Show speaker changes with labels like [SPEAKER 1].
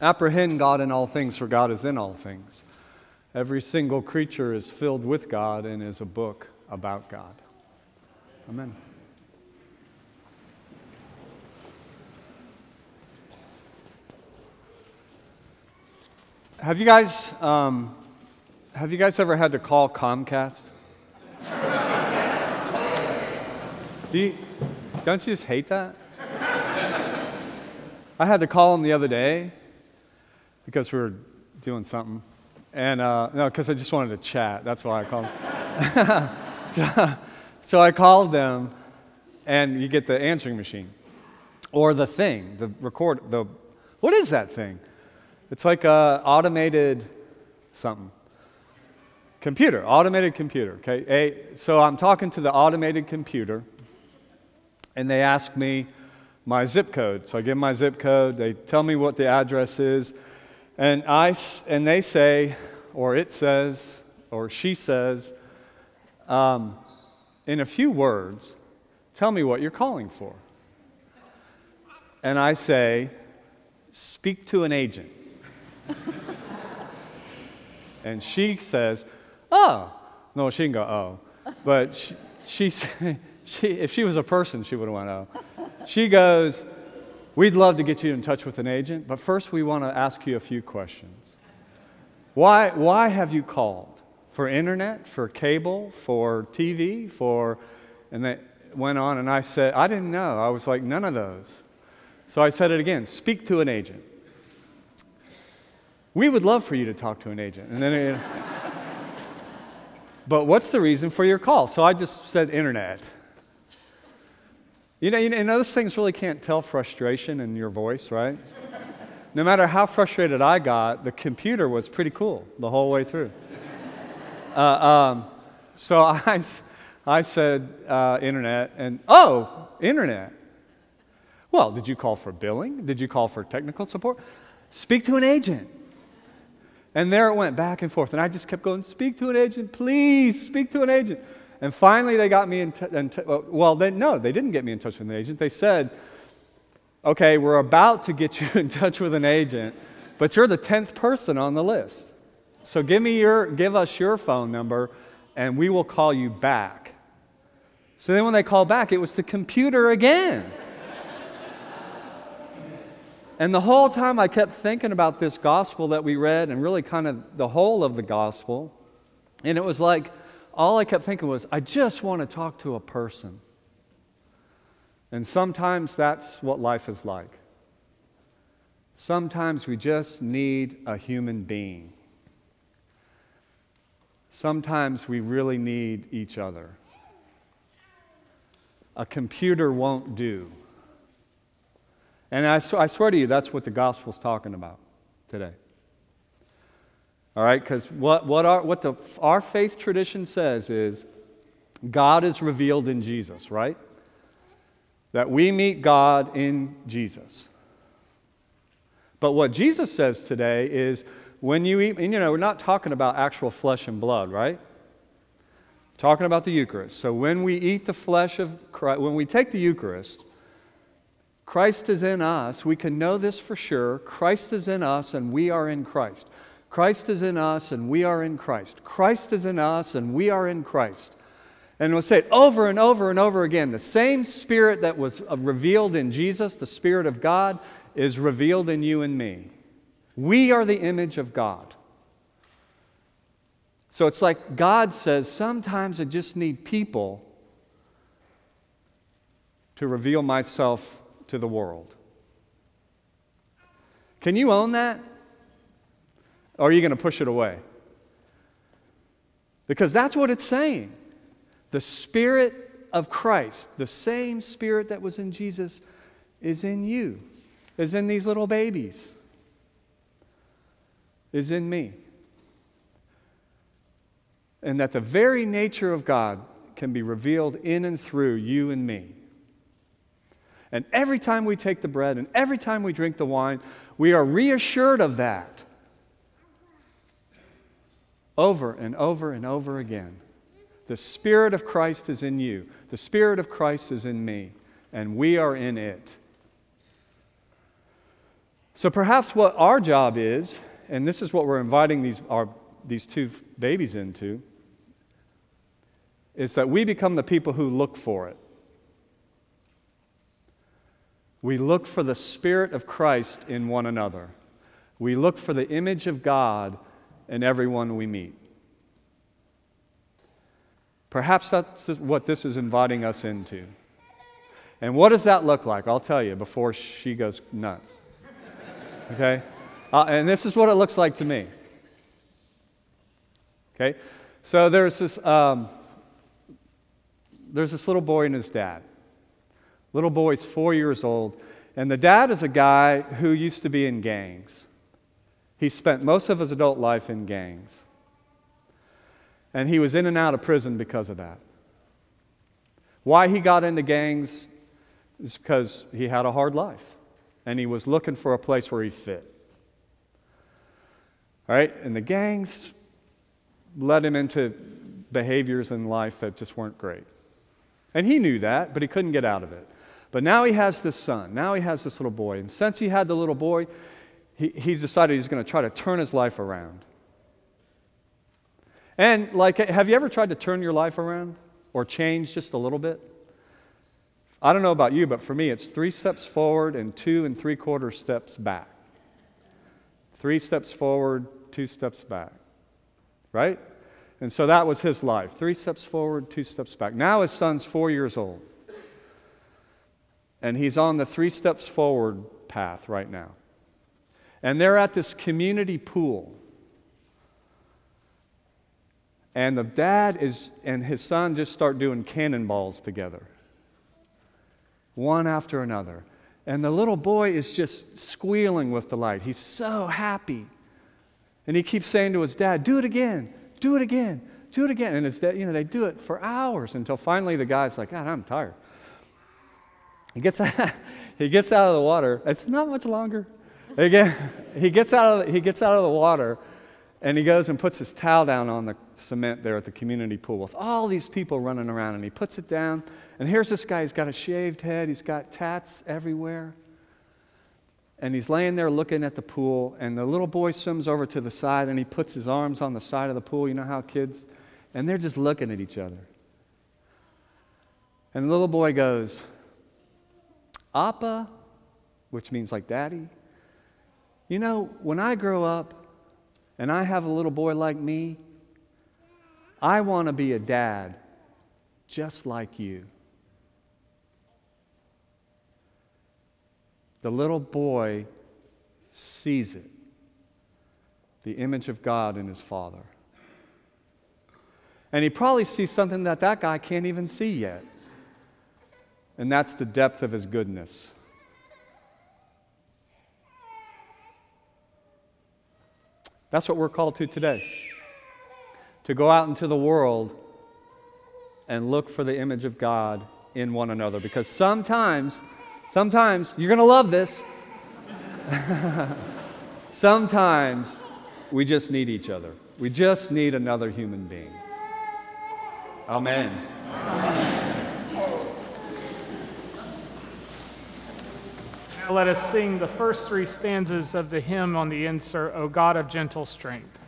[SPEAKER 1] Apprehend God in all things, for God is in all things. Every single creature is filled with God and is a book about God. Amen. Have you guys ever had to call Comcast? Don't you just hate that? I had to call them the other day because we were doing something. And no, because I just wanted to chat. That's why I called them. So I called them, and you get the answering machine. Or the thing, what is that thing? It's like a automated something. Automated computer, okay? So I'm talking to the automated computer, and they ask me my zip code. So I give them my zip code. They tell me what the address is, and they say, or it says, or she says, in a few words, tell me what you're calling for. And I say, speak to an agent. And she says, oh. No, she didn't go, oh. But she if she was a person, she would have went, oh. She goes, we'd love to get you in touch with an agent, but first we want to ask you a few questions. Why have you called? For internet, for cable, for TV, and they went on, and I said, I didn't know. I was like, none of those. So I said it again, speak to an agent. We would love for you to talk to an agent. And then, but what's the reason for your call? So I just said internet. You know, those things really can't tell frustration in your voice, right? No matter how frustrated I got, the computer was pretty cool the whole way through. So I said internet, and internet. Well, did you call for billing? Did you call for technical support? Speak to an agent. And there it went back and forth, and I just kept going, speak to an agent, please, speak to an agent. And finally they got me they didn't get me in touch with an agent. They said, okay, we're about to get you in touch with an agent, but you're the 10th person on the list. So give us your phone number, and we will call you back. So then when they called back, it was the computer again. And the whole time I kept thinking about this gospel that we read, and really kind of the whole of the gospel. And it was like, all I kept thinking was, I just want to talk to a person. And sometimes that's what life is like. Sometimes we just need a human being. Sometimes we really need each other. A computer won't do. And I swear to you, that's what the gospel's talking about today. All right, because what our faith tradition says is God is revealed in Jesus, right? That we meet God in Jesus. But what Jesus says today is when you eat, and we're not talking about actual flesh and blood, right? We're talking about the Eucharist. So when we eat the flesh of Christ, when we take the Eucharist, Christ is in us. We can know this for sure. Christ is in us and we are in Christ. Christ is in us and we are in Christ. Christ is in us and we are in Christ. And we'll say it over and over and over again. The same Spirit that was revealed in Jesus, the Spirit of God, is revealed in you and me. We are the image of God. So it's like God says, sometimes I just need people to reveal myself to the world. Can you own that? Or are you going to push it away? Because that's what it's saying. The Spirit of Christ, the same Spirit that was in Jesus, is in you, is in these little babies, is in me. And that the very nature of God can be revealed in and through you and me. And every time we take the bread and every time we drink the wine, we are reassured of that. Over and over and over again. The Spirit of Christ is in you. The Spirit of Christ is in me. And we are in it. So perhaps what our job is, and this is what we're inviting these two babies into, is that we become the people who look for it. We look for the Spirit of Christ in one another. We look for the image of God in everyone we meet. Perhaps that's what this is inviting us into. And what does that look like? I'll tell you before she goes nuts. Okay? And this is what it looks like to me. Okay? So there's this little boy and his dad. Little boy's 4 years old, and the dad is a guy who used to be in gangs. He spent most of his adult life in gangs. And he was in and out of prison because of that. Why he got into gangs is because he had a hard life, and he was looking for a place where he fit. All right? And the gangs led him into behaviors in life that just weren't great. And he knew that, but he couldn't get out of it. But now he has this son. Now he has this little boy. And since he had the little boy, he's decided he's going to try to turn his life around. And, have you ever tried to turn your life around or change just a little bit? I don't know about you, but for me, it's 3 steps forward and 2 3/4 steps back. 3 steps forward, 2 steps back. Right? And so that was his life. 3 steps forward, 2 steps back. Now his son's 4 years old. And he's on the 3 steps forward path right now. And they're at this community pool. And the dad and his son just start doing cannonballs together. One after another. And the little boy is just squealing with delight. He's so happy. And he keeps saying to his dad, "Do it again, do it again, do it again." And his dad, they do it for hours until finally the guy's like, "God, I'm tired." He gets out of the water. It's not much longer. Again, he gets out of the water, and he goes and puts his towel down on the cement there at the community pool with all these people running around, and he puts it down, and here's this guy. He's got a shaved head. He's got tats everywhere, and he's laying there looking at the pool, and the little boy swims over to the side, and he puts his arms on the side of the pool. You know how kids, and they're just looking at each other. And the little boy goes, "Appa," which means like daddy. When I grow up and I have a little boy like me, I want to be a dad just like you. The little boy sees it, the image of God in his father. And he probably sees something that guy can't even see yet. And that's the depth of his goodness. That's what we're called to today. To go out into the world and look for the image of God in one another. Because sometimes, you're going to love this. Sometimes we just need each other. We just need another human being. Amen.
[SPEAKER 2] Now let us sing the first 3 stanzas of the hymn on the insert, "O God of Gentle Strength."